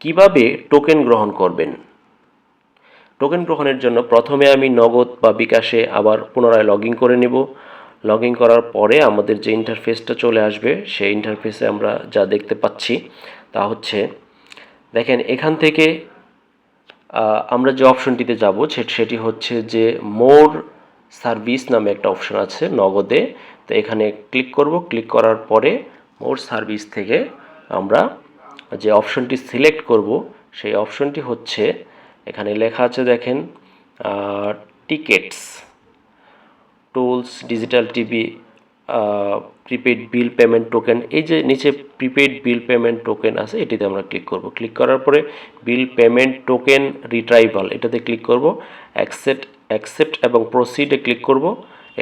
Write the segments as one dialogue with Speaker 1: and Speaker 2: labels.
Speaker 1: কিভাবে টোকেন গ্রহণ করবেন। টোকেন গ্রহণের জন্য প্রথমে আমি নগদ বা বিকাশে আবার পুনরায় লগ ইন করে নেব। লগ ইন করার পরে আমাদের যে ইন্টারফেসটা চলে আসবে সেই ইন্টারফেসে আমরা যা দেখতে পাচ্ছি তা হচ্ছে, দেখেন এখান থেকে আমরা যে অপশনটিতে যাব সেটি হচ্ছে যে মোর সার্ভিস নামে একটা অপশন আছে নগদে। তো এখানে ক্লিক করব। ক্লিক করার পরে মোর সার্ভিস থেকে আমরা যে অপশনটি সিলেক্ট করব সেই অপশনটি হচ্ছে, এখানে লেখা আছে দেখেন tickets, tools, digital TV, prepaid bill payment token. এই যে নিচে প্রিপেড বিল পেমেন্ট টোকেন আছে এটিতে আমরা ক্লিক করব। ক্লিক করার পরে বিল পেমেন্ট টোকেন রিট্রাইভাল এটাতে ক্লিক করব। অ্যাকসেপ্ট এবং প্রসিডে ক্লিক করব।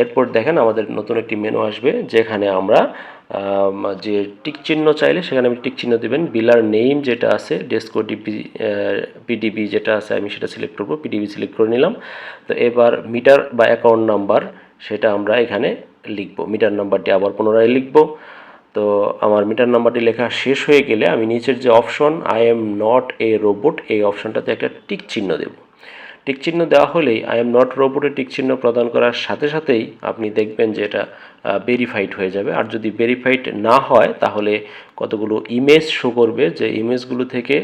Speaker 1: এরপর দেখেন আমাদের নতুন একটি মেনু আসবে যেখানে আমরা যে টিক চিহ্ন চাইলে সেখানে আমি টিক চিহ্ন দেবেন। বিলার নেম যেটা আছে ডেস্কো পিডিবি যেটা আছে আমি সেটা সিলেক্ট করব। পিডিবি সিলেক্ট করে নিলাম। তো এবার মিটার বা অ্যাকাউন্ট নাম্বার সেটা আমরা এখানে লিখব। মিটার নাম্বারটি আবার পুনরায় লিখব। তো আমার মিটার নাম্বারটি লেখা শেষ হয়ে গেলে আমি নিচের যে option I am not a robot এই অপশনটাতে একটা টিক চিহ্ন দেব। টিক চিহ্ন দেওয়া হলেই আই এম নট রোবটে টিক চিহ্ন প্রদান করার সাথে সাথেই আপনি দেখবেন যে এটা ভেরিফাইড হয়ে যাবে। আর যদি ভেরিফাইড না হয় তাহলে কতগুলো ইমেজ শো করবে, যে ইমেজগুলো থেকে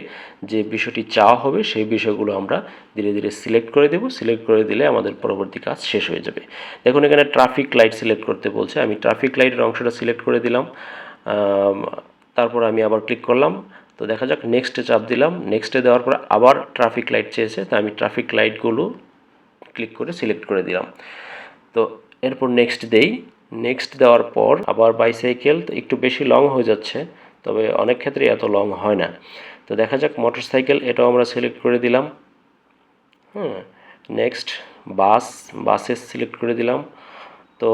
Speaker 1: যে বিষয়টি চাওয়া হবে সেই বিষয়গুলো আমরা ধীরে ধীরে সিলেক্ট করে দেব। সিলেক্ট করে দিলে আমাদের পরবর্তী কাজ শেষ হয়ে যাবে। দেখুন এখানে ট্রাফিক লাইট সিলেক্ট করতে বলছে, আমি ট্রাফিক লাইটের অংশটা সিলেক্ট করে দিলাম। তারপর আমি আবার ক্লিক করলাম। তো দেখা যাক নেক্সটে চাপ দিলাম। নেক্সটে দেওয়ার পর আবার ট্রাফিক লাইট চেয়েছে, তো আমি ট্রাফিক লাইটগুলো ক্লিক করে সিলেক্ট করে দিলাম। তো এরপর নেক্সট দেই। নেক্সট দেওয়ার পর আবার বাইসাইকেল, তো একটু বেশি লং হয়ে যাচ্ছে, তবে অনেক ক্ষেত্রে এত লং হয় না। তো দেখা যাক মোটরসাইকেল, এটাও আমরা সিলেক্ট করে দিলাম। নেক্সট বাসেস সিলেক্ট করে দিলাম। তো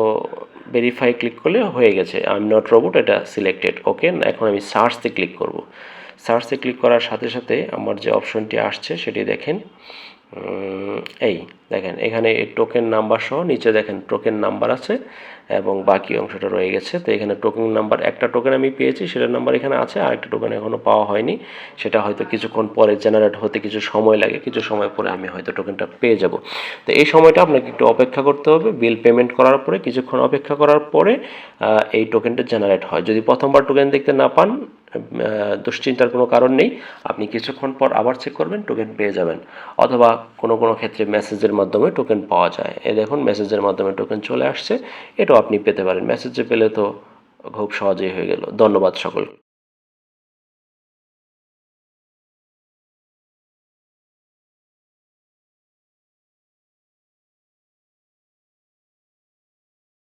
Speaker 1: ভেরিফাই ক্লিক করলে হয়ে গেছে, আই এম নট রোবট এটা সিলেক্টেড। ওকে, এখন আমি সার্চতে ক্লিক করব। সার্চে ক্লিক করার সাথে সাথে আমার যে অপশনটি আসছে সেটি দেখেন, এই দেখেন এখানে টোকেন নাম্বার সহ নিচে দেখেন টোকেন নাম্বার আছে এবং বাকি অংশটা রয়ে গেছে। তো এখানে টোকেন নাম্বার, একটা টোকেন আমি পেয়েছি সেটার নাম্বার এখানে আছে, আর একটা টোকেন এখনও পাওয়া হয়নি। সেটা হয়তো কিছুক্ষণ পরে জেনারেট হতে কিছু সময় লাগে, কিছু সময় পরে আমি হয়তো টোকেনটা পেয়ে যাব। তো এই সময়টা আপনাকে একটু অপেক্ষা করতে হবে। বিল পেমেন্ট করার পরে কিছুক্ষণ অপেক্ষা করার পরে এই টোকেনটা জেনারেট হয়। যদি প্রথমবার টোকেন দেখতে না পান, দুশ্চিন্তার কোনো কারণ নেই, আপনি কিছুক্ষণ পর আবার চেক করবেন, টোকেন পেয়ে যাবেন। অথবা কোনো কোনো ক্ষেত্রে মেসেজের মাধ্যমে টোকেন পাওয়া যায়। এই দেখুন মেসেজের মাধ্যমে টোকেন চলে আসছে, এটাও আপনি পেতে পারেন। মেসেজে পেলে তো খুব সহজেই হয়ে গেল। ধন্যবাদ সকলকে।